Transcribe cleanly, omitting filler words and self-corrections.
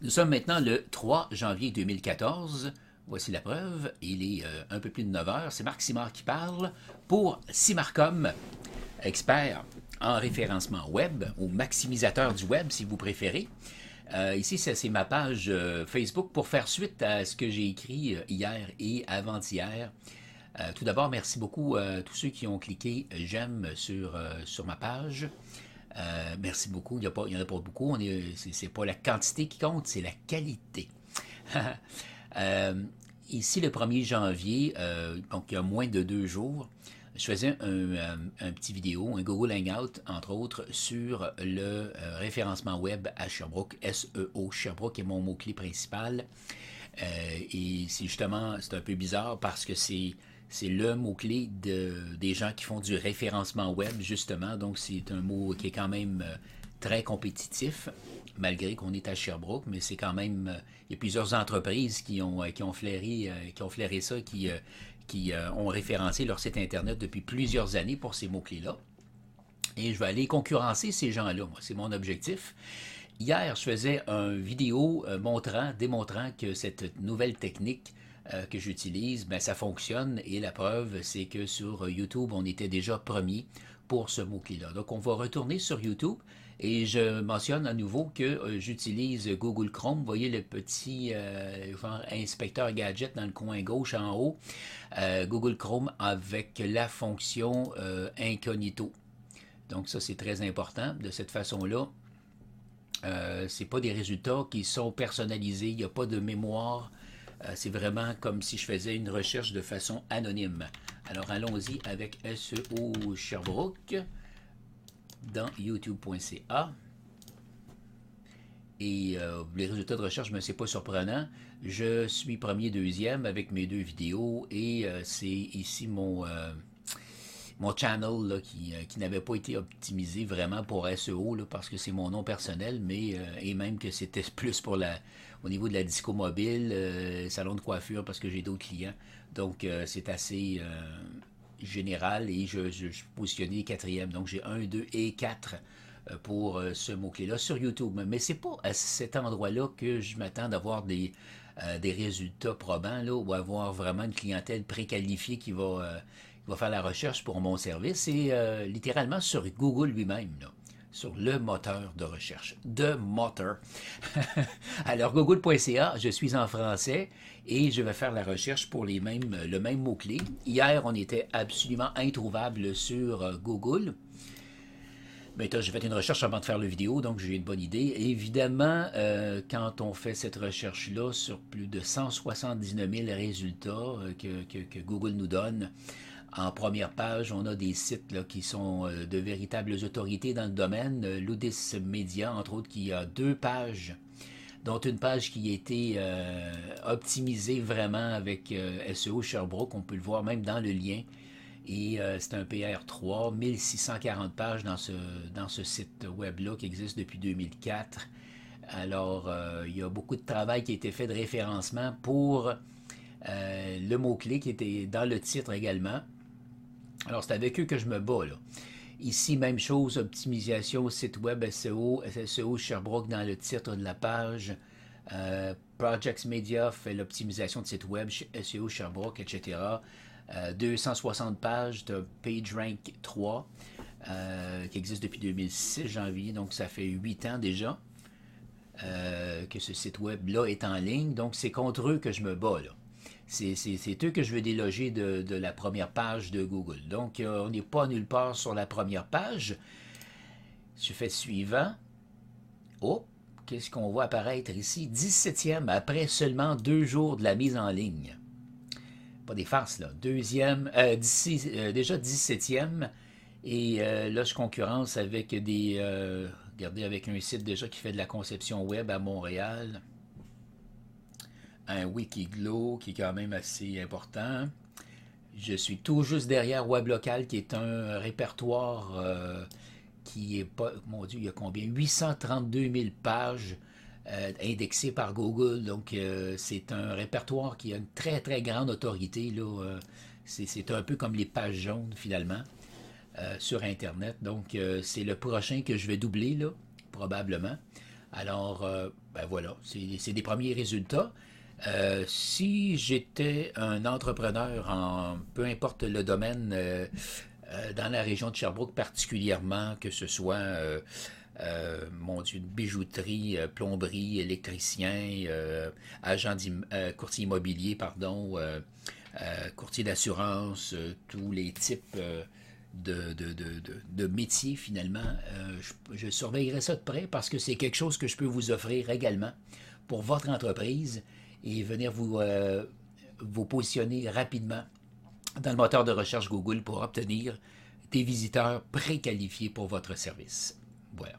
Nous sommes maintenant le 3 janvier 2014. Voici la preuve. Il est un peu plus de 9 heures. C'est Marc Simard qui parle pour Simarcom, expert en référencement web ou maximisateur du web si vous préférez. Ici, c'est ma page Facebook pour faire suite à ce que j'ai écrit hier et avant-hier. Tout d'abord, merci beaucoup à tous ceux qui ont cliqué j'aime sur ma page. Merci beaucoup. Il n'y en a pas beaucoup. C'est pas la quantité qui compte, c'est la qualité. Ici, le 1er janvier, donc il y a moins de 2 jours, je faisais un petit vidéo, un Google Hangout, entre autres, sur le référencement web à Sherbrooke, SEO. Sherbrooke est mon mot-clé principal. Et c'est justement, c'est un peu bizarre parce que c'est le mot-clé des gens qui font du référencement web, justement. Donc, c'est un mot qui est quand même très compétitif, malgré qu'on est à Sherbrooke, mais c'est quand même... il y a plusieurs entreprises qui ont flairé ça, qui ont référencé leur site Internet depuis plusieurs années pour ces mots-clés-là. Et je vais aller concurrencer ces gens-là, moi. C'est mon objectif. Hier, je faisais une vidéo démontrant que cette nouvelle technique que j'utilise, ben, ça fonctionne et la preuve, c'est que sur YouTube, on était déjà premier pour ce mot-clé-là. Donc, on va retourner sur YouTube et je mentionne à nouveau que j'utilise Google Chrome. Vous voyez le petit genre inspecteur gadget dans le coin gauche en haut. Google Chrome avec la fonction incognito. Donc, ça, c'est très important. De cette façon-là, c'est pas des résultats qui sont personnalisés, il n'y a pas de mémoire. C'est vraiment comme si je faisais une recherche de façon anonyme. Alors allons-y avec SEO Sherbrooke dans youtube.ca. Et les résultats de recherche, c'est pas surprenant. Je suis premier, deuxième avec mes 2 vidéos et c'est ici mon channel là, qui n'avait pas été optimisé vraiment pour SEO là, parce que c'est mon nom personnel, mais et même que c'était plus pour au niveau de la disco mobile, salon de coiffure parce que j'ai d'autres clients. Donc c'est assez général et je suis positionné 4e. Donc j'ai 1, 2 et 4 pour ce mot-clé-là sur YouTube. Mais c'est pas à cet endroit-là que je m'attends d'avoir des résultats probants là, ou avoir vraiment une clientèle préqualifiée qui va faire la recherche pour mon service. C'est littéralement sur Google lui-même, là, sur le moteur de recherche. De moteur. Alors, google.ca, je suis en français et je vais faire la recherche pour le même mot-clé. Hier, on était absolument introuvable sur Google. Ben, j'ai fait une recherche avant de faire la vidéo, donc j'ai une bonne idée. Évidemment, quand on fait cette recherche-là sur plus de 179 000 résultats que Google nous donne, en première page, on a des sites là, qui sont de véritables autorités dans le domaine. Ludis Media, entre autres, qui a 2 pages, dont une page qui a été optimisée vraiment avec SEO Sherbrooke. On peut le voir même dans le lien. Et c'est un PR3, 1640 pages dans ce site web-là qui existe depuis 2004. Alors, il y a beaucoup de travail qui a été fait de référencement pour le mot-clé qui était dans le titre également. Alors, c'est avec eux que je me bats, là. Ici, même chose, optimisation, site web SEO, SEO Sherbrooke dans le titre de la page. Projects Media fait l'optimisation de site web, SEO Sherbrooke, etc. 260 pages de PageRank 3 qui existe depuis 2006 janvier, donc ça fait 8 ans déjà que ce site web-là est en ligne. Donc, c'est contre eux que je me bats, là. C'est eux que je veux déloger de la première page de Google. Donc, on n'est pas nulle part sur la première page. Je fais suivant. Oh, qu'est-ce qu'on voit apparaître ici? 17e, après seulement 2 jours de la mise en ligne. Pas des farces, là. Déjà 17e. Et là, je concurrence avec regardez, avec un site déjà qui fait de la conception web à Montréal. Un Wikiglow qui est quand même assez important. Je suis tout juste derrière Weblocal qui est un répertoire qui est pas... Mon Dieu, il y a combien? 832 000 pages indexées par Google. Donc, c'est un répertoire qui a une très, très grande autorité, là. C'est un peu comme les pages jaunes, finalement, sur Internet. Donc, c'est le prochain que je vais doubler, là, probablement. Alors, ben voilà, c'est des premiers résultats. Si j'étais un entrepreneur en peu importe le domaine, dans la région de Sherbrooke particulièrement, que ce soit mon Dieu, bijouterie, plomberie, électricien, courtier immobilier, pardon, courtier d'assurance, tous les types de métiers finalement, je surveillerai ça de près parce que c'est quelque chose que je peux vous offrir également pour votre entreprise et venir vous positionner rapidement dans le moteur de recherche Google pour obtenir des visiteurs préqualifiés pour votre service. Voilà.